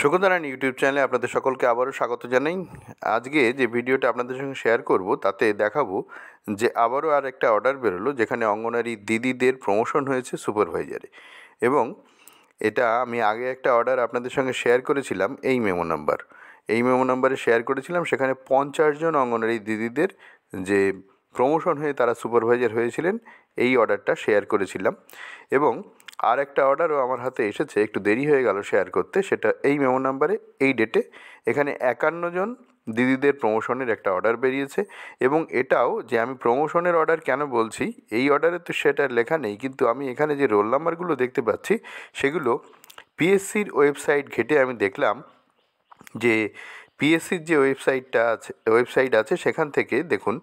সুখদারায়ণ YouTube চ্যানেলে আপনাদের সকলকে আবারও স্বাগত জানাই। আজকে যে ভিডিওটা আপনাদের সঙ্গে শেয়ার করব তাতে দেখাবো যে আবারও আর একটা অর্ডার বেরোলো যেখানে অঙ্গনারী দিদিদের প্রমোশন হয়েছে সুপারভাইজারে। এবং এটা আমি আগে একটা অর্ডার আপনাদের সঙ্গে শেয়ার করেছিলাম এই মেমো নাম্বারে শেয়ার করেছিলাম। সেখানে 50 জন অঙ্গনারী দিদিদের যে প্রমোশন হয়ে তারা সুপারভাইজার হয়েছিলেন এই অর্ডারটা শেয়ার করেছিলাম। এবং আর একটা অর্ডারও আমার হাতে এসেছে, একটু দেরি হয়ে গেল শেয়ার করতে, সেটা এই মেমো নাম্বারে এই ডেটে। এখানে 51 জন দিদিদের প্রমোশনের একটা অর্ডার বেরিয়েছে। এবং এটাও যে আমি প্রমোশনের অর্ডার কেন বলছি, এই অর্ডারে তো সেটা লেখা নেই, কিন্তু আমি এখানে যে রোল নাম্বারগুলো দেখতে পাচ্ছি সেগুলো পিএসসির ওয়েবসাইট ঘেঁটে আমি দেখলাম যে পিএসসির যে ওয়েবসাইট আছে সেখান থেকে দেখুন,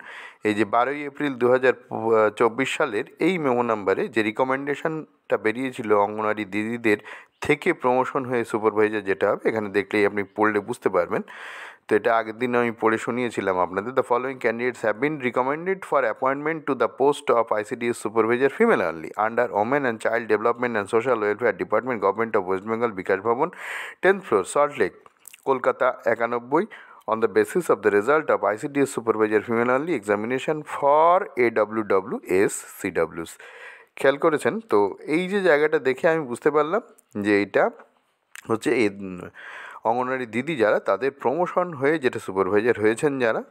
এই যে 12ই এপ্রিল 2024 সালের এই মেমো নাম্বারে যে রিকমেন্ডেশনটা বেরিয়েছিল অঙ্গনওয়াড়ি দিদিদের থেকে প্রমোশন হয়ে সুপারভাইজার যেটা হবে, এখানে দেখলেই আপনি পড়লে বুঝতে পারবেন। তো এটা আগের দিন আমি পড়ে শুনিয়েছিলাম আপনাদের। The following candidates have been recommended for appointment to the post of ICDS supervisor female only under women and child development and social welfare department, government of West Bengal, Bikash Bhavan, 10th floor, Salt Lake, Kolkata 91, on the basis of the result of ICDS supervisor female only examination for AWWS CWs। খেয়াল করেছেন তো? এই যে জায়গাটা দেখে আমি বুঝতে পারলাম যে এটা হচ্ছে এই অঙ্গনওয়াড়ি দিদি যারা তাদের প্রমোশন হয়ে যেটা সুপারভাইজার হয়েছেন যারা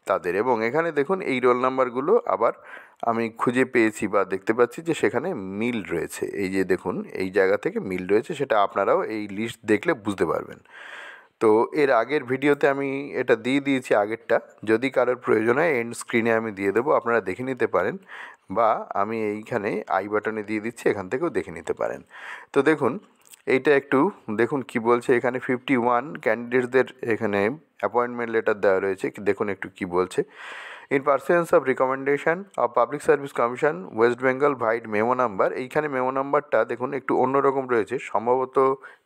তাদের। এবং এখানে দেখুন এই রোল নাম্বারগুলো আবার আমি খুঁজে পেয়েছি বা দেখতে পাচ্ছি যে সেখানে মিল রয়েছে। এই যে দেখুন এই জায়গা থেকে মিল রয়েছে, সেটা আপনারাও এই লিস্ট দেখলে বুঝতে পারবেন। তো এর আগের ভিডিওতে আমি এটা দিয়ে দিয়েছি আগেরটা, যদি কারোর প্রয়োজন হয় এন্ড স্ক্রিনে আমি দিয়ে দেবো, আপনারা দেখে নিতে পারেন, বা আমি এইখানে আই বাটনে দিয়ে দিচ্ছি, এখান থেকেও দেখে নিতে পারেন। তো দেখুন এইটা একটু দেখুন কি বলছে এখানে। 51 ক্যান্ডিডেটসদের এখানে অ্যাপয়েন্টমেন্ট লেটার দেওয়া রয়েছে, দেখুন একটু কি বলছে। In presence of recommendation of public service commission West Bengal vide memo number, এইখানে মেমো নাম্বারটা দেখুন একটু অন্যরকম রয়েছে। সম্ভবত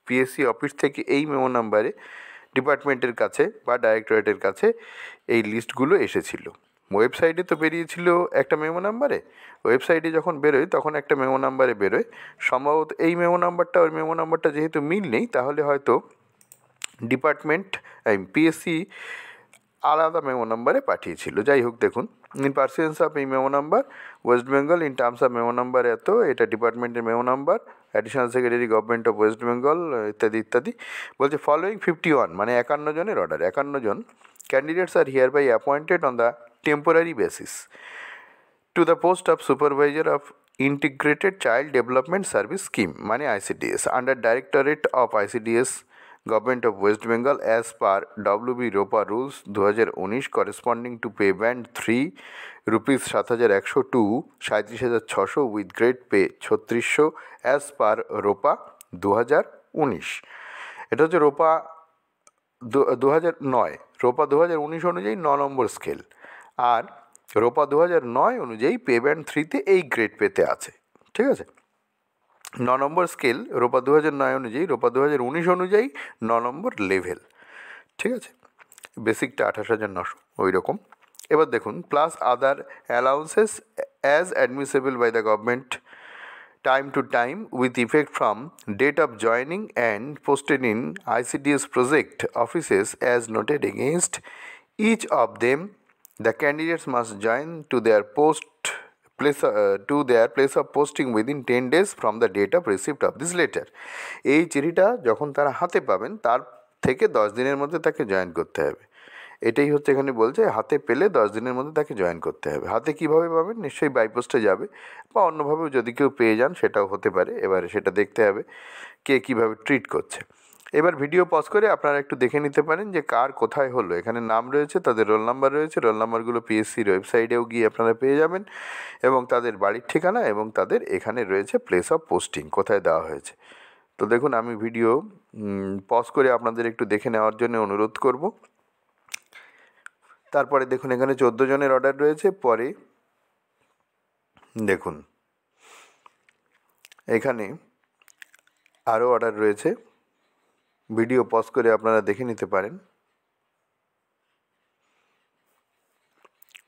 পিএসসি অফিস থেকে এই মেমো নাম্বারে ডিপার্টমেন্টের কাছে বা ডাইরেক্টরেটের কাছে এই লিস্টগুলো এসেছিল। ওয়েবসাইটে তো বেরিয়েছিল একটা মেমো নাম্বারে, ওয়েবসাইটে যখন বেরোয় তখন একটা মেমো নাম্বারে বেরোয়। সম্ভবত এই মেমো নাম্বারটা ওই মেমো নাম্বারটা যেহেতু মিল নেই, তাহলে হয়তো ডিপার্টমেন্ট পিএসসি আলাদা মেমো নাম্বারে পাঠিয়েছিল। যাই হোক, দেখুন ইন পারসেন্স অফ এই memo number West Bengal in terms of memo number এত, এটা ডিপার্টমেন্টের memo number, additional secretary government of West Bengal ইত্যাদি ইত্যাদি। বলছে ফলোয়িং 51 মানে 51 জনের অর্ডার, 51 জন candidates are hereby appointed on the temporary basis to the post of supervisor of integrated child development service scheme মানে ICDS under directorate of ICDS government of West Bengal as per WB ROPA rules 2019 corresponding to pay band 3 rupees 7100 to 37,600 with grade pay 3600 as per ROPA 2019। এটা হচ্ছে রোপা 2009, রোপা 2019 অনুযায়ী 9 নম্বর scale, আর রোপা 2009 অনুযায়ী pay band 3তে এই grade পেতে আছে। ঠিক আছে, 9 নম্বর স্কেল রোপা 2009 অনুযায়ী, রোপা 2019 অনুযায়ী 9 নম্বর লেভেল। ঠিক আছে, বেসিকটা 28,900 ওই রকম। এবার দেখুন plus other allowances as admissible by the government time to time with effect from date of joining and posted in ICDS project offices as noted against each of them. The candidates must join to their place of posting within 10 days from the date of receipt of this letter। এই চিঠিটা যখন তারা হাতে পাবেন তার থেকে 10 দিনের মধ্যে তাকে জয়েন করতে হবে। এটাই হচ্ছে এখানে বলছে, হাতে পেলে 10 দিনের মধ্যে তাকে জয়েন করতে হবে। হাতে কীভাবে পাবেন? নিশ্চয়ই বাই পোস্টে যাবে, বা অন্যভাবেও যদি কেউ পেয়ে যান সেটাও হতে পারে। এবারে সেটা দেখতে হবে কে কীভাবে ট্রিট করছে। এবার ভিডিও পজ করে আপনারা একটু দেখে নিতে পারেন যে কার কোথায় হলো। এখানে নাম রয়েছে, তাদের রোল নাম্বার রয়েছে, রোল নাম্বারগুলো পিএসসির ওয়েবসাইটেও গিয়ে আপনারা পেয়ে যাবেন, এবং তাদের বাড়ির ঠিকানা এবং তাদের এখানে রয়েছে প্লেস অফ পোস্টিং কোথায় দেওয়া হয়েছে। তো দেখুন আমি ভিডিও পজ করে আপনাদের একটু দেখে নেওয়ার জন্য অনুরোধ করব। তারপরে দেখুন এখানে 14 জনের অর্ডার রয়েছে। পরে দেখুন এখানে আরও অর্ডার রয়েছে, ভিডিও পজ করে আপনারা দেখে নিতে পারেন।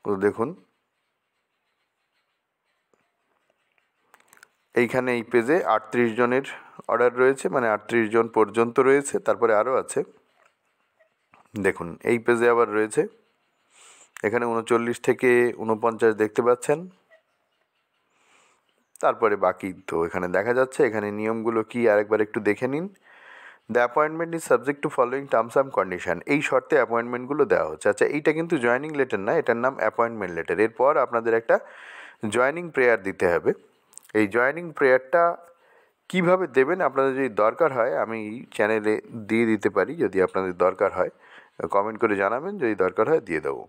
তো দেখুন এইখানে এই পেজে 38 জনের অর্ডার রয়েছে, মানে 38 জন পর্যন্ত রয়েছে। তারপরে আরও আছে, দেখুন এই পেজে আবার রয়েছে, এখানে 39 থেকে 49 দেখতে পাচ্ছেন। তারপরে বাকি তো এখানে দেখা যাচ্ছে। এখানে নিয়মগুলো কি আরেকবার একটু দেখে নিন। The appointment is subject to following terms and condition. এই শর্তে অ্যাপয়েন্টমেন্টগুলো দেওয়া হচ্ছে। আচ্ছা, এইটা কিন্তু জয়েনিং লেটার না, এটার নাম অ্যাপয়েন্টমেন্ট লেটার। এরপর আপনাদের একটা জয়েনিং প্রেয়ার দিতে হবে। এই জয়েনিং প্রেয়ারটা কীভাবে দেবেন, আপনাদের যদি দরকার হয় আমি চ্যানেলে দিয়ে দিতে পারি। যদি আপনাদের দরকার হয় কমেন্ট করে জানাবেন, যদি দরকার হয় দিয়ে দেবো।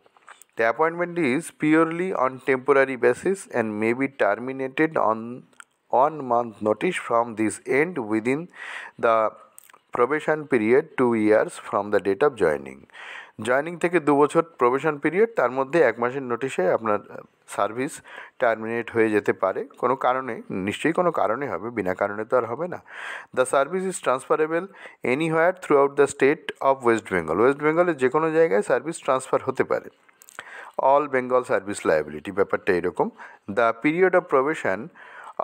The appointment is purely on temporary basis and may be terminated on 1 month notice from this end within the probation period 2 years from the date of joining. Joining থেকে 2 বছর প্রবেশন পিরিয়ড, তার মধ্যে 1 মাসের নোটিশে আপনার সার্ভিস টার্মিনেট হয়ে যেতে পারে কোনো কারণে। নিশ্চয়ই কোনো কারণে হবে, বিনা কারণে তো আর হবে না। The service is transferable anywhere through out the state of West Bengal. West বেঙ্গলের যে কোনো জায়গায় সার্ভিস ট্রান্সফার হতে পারে। অল বেঙ্গল সার্ভিস লায়াবিলিটি, ব্যাপারটা এরকম। The period of probation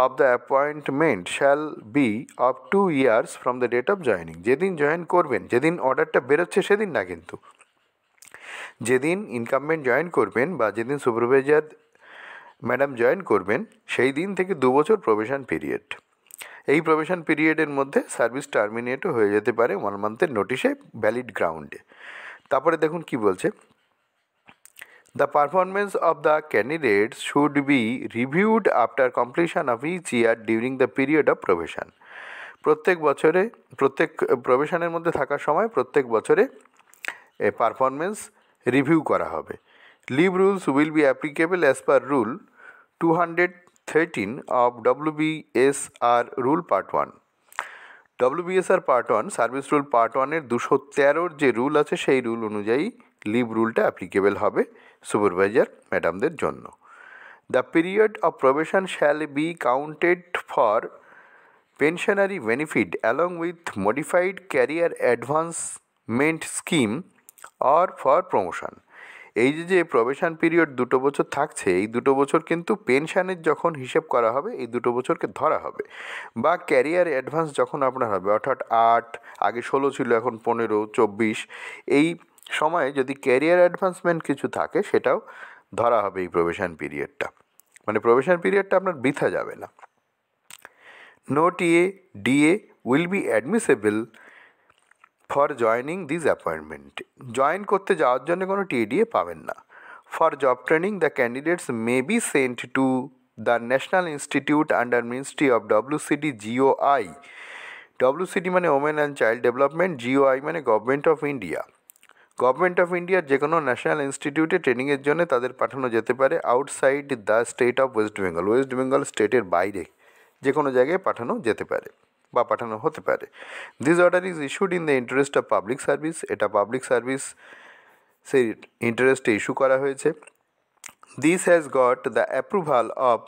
of the appointment shall be of 2 years from the date of joining. যেদিন join করবেন, যেদিন অর্ডারটা বেরোচ্ছে সেদিন না, কিন্তু যেদিন ইনকামমেন্ট জয়েন করবেন বা যেদিন সুপারভাইজার ম্যাডাম জয়েন করবেন সেই দিন থেকে 2 বছর প্রবেশন পিরিয়ড। এই প্রবেশন পিরিয়ডের মধ্যে সার্ভিস টার্মিনেটও হয়ে যেতে পারে 1 মান্থের নোটিশে ভ্যালিড গ্রাউন্ডে। তারপরে দেখুন কি বলছে, the performance of the candidates should be reviewed after completion of each year during the period of probation. প্রত্যেক বছরে, প্রত্যেক প্রবেশনের মধ্যে থাকার সময় প্রত্যেক বছরে পারফরমেন্স রিভিউ করা হবে। Leave rules will be applicable as per rule 213 of WBSR rule part 1। WBSR part 1 service rule part 1-এর 213 যে রুল আছে সেই রুল অনুযায়ী লিভ রুলটা অ্যাপ্লিকেবল হবে সুপারভাইজার ম্যাডামদের জন্য। The period of probation shall be counted for pensionary benefit along with modified career advancement scheme or for promotion. এই যে প্রবেশন পিরিয়ড 2 বছর থাকছে, এই 2 বছর কিন্তু পেনশনের যখন হিসেব করা হবে এই 2 বছরকে ধরা হবে, বা ক্যারিয়ার অ্যাডভান্স যখন আপনার হবে, অর্থাৎ 8, আগে 16 ছিল এখন 15, 24, এই সময়ে যদি ক্যারিয়ার অ্যাডভান্সমেন্ট কিছু থাকে সেটাও ধরা হবে এই প্রবেশন পিরিয়ডটা। মানে প্রবেশন পিরিয়ডটা আপনার বৃথা যাবে না। No TA DA will be admissible for joining this appointment. Join করতে যাওয়ার জন্য কোনো টিএডিএ পাবেন না। For job training the candidates may be sent to the national institute under ministry of WCD GOI। WCD মানে women and child development, GOI মানে government of India. Government of ইন্ডিয়ার যে কোনো ন্যাশনাল ইনস্টিটিউটে ট্রেনিংয়ের জন্য তাদের পাঠানো যেতে পারে outside the state of West Bengal. West Bengal স্টেটের বাইরে যে কোনো জায়গায় পাঠানো যেতে পারে বা পাঠানো হতে পারে। This order is issued in the interest of public service. এটা পাবলিক সার্ভিস সেই ইন্টারেস্টে ইস্যু করা হয়েছে। This has got the approval of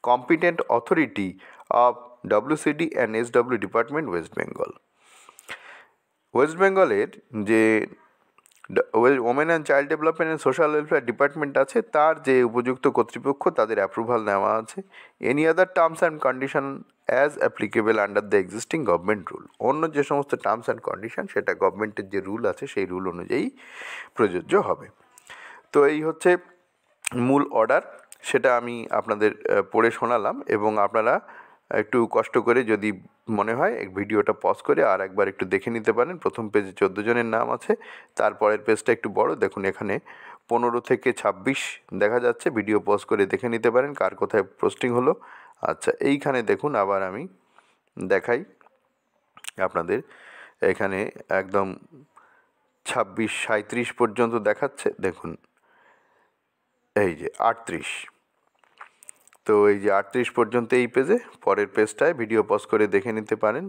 competent authority of WCD and SW department West Bengal. West বেঙ্গলের যে women and child development and social welfare department আছে তার যে উপযুক্ত কর্তৃপক্ষ তাদের অ্যাপ্রুভাল নেওয়া আছে। Any other terms and condition as applicable under the existing government rule. অন্য যে সমস্ত টার্মস অ্যান্ড কন্ডিশন সেটা গভর্নমেন্টের যে রুল আছে সেই রুল অনুযায়ী প্রযোজ্য হবে। তো এই হচ্ছে মূল অর্ডার, সেটা আমি আপনাদের পড়ে শোনালাম এবং আপনারা একটু কষ্ট করে যদি মনে হয় ভিডিওটা পজ করে আর একবার একটু দেখে নিতে পারেন। প্রথম পেজে 14 জনের নাম আছে, তারপরের পেজটা একটু বড়, দেখুন এখানে 15 থেকে 26 দেখা যাচ্ছে। ভিডিও পজ করে দেখে নিতে পারেন কার কোথায় পোস্টিং হলো। আচ্ছা, এইখানে দেখুন আবার আমি দেখাই আপনাদের, এখানে একদম 26, 37 পর্যন্ত দেখাচ্ছে। দেখুন এই যে 38, তো এই যে 38 পর্যন্ত এই পেজে। পরের পেজটায় ভিডিও পজ করে দেখে নিতে পারেন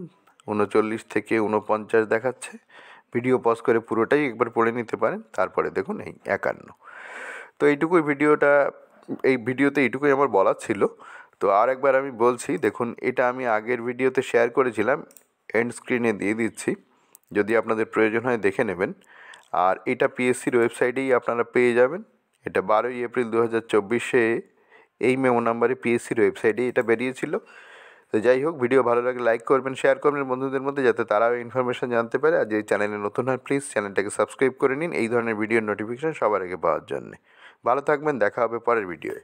39 থেকে 49 দেখাচ্ছে। ভিডিও পজ করে পুরোটাই একবার পড়ে নিতে পারেন। তারপরে দেখুন এই 51। তো এইটুকুই এই ভিডিওতে এইটুকুই আমার বলার ছিল। তো আর একবার আমি বলছি, দেখুন এটা আমি আগের ভিডিওতে শেয়ার করেছিলাম, এন্ড স্ক্রিনে দিয়ে দিচ্ছি, যদি আপনাদের প্রয়োজন হয় দেখে নেবেন। আর এটা PSCর ওয়েবসাইটেই আপনারা পেয়ে যাবেন। এটা 12 এপ্রিল 2024 এই মেমো নাম্বারে পিএসসির ওয়েবসাইটে এটা বেরিয়েছিল। তো যাই হোক, ভিডিও ভালো লাগলে লাইক করবেন, শেয়ার করবেন বন্ধুদের মধ্যে, যাতে তারাও ইনফরমেশান জানতে পারে। আর যে চ্যানেলে নতুন হয় প্লিজ চ্যানেলটাকে সাবস্ক্রাইব করে নিন এই ধরনের ভিডিওর নোটিফিকেশান সবার আগে পাওয়ার জন্যে। ভালো থাকবেন, দেখা হবে পরের ভিডিওয়।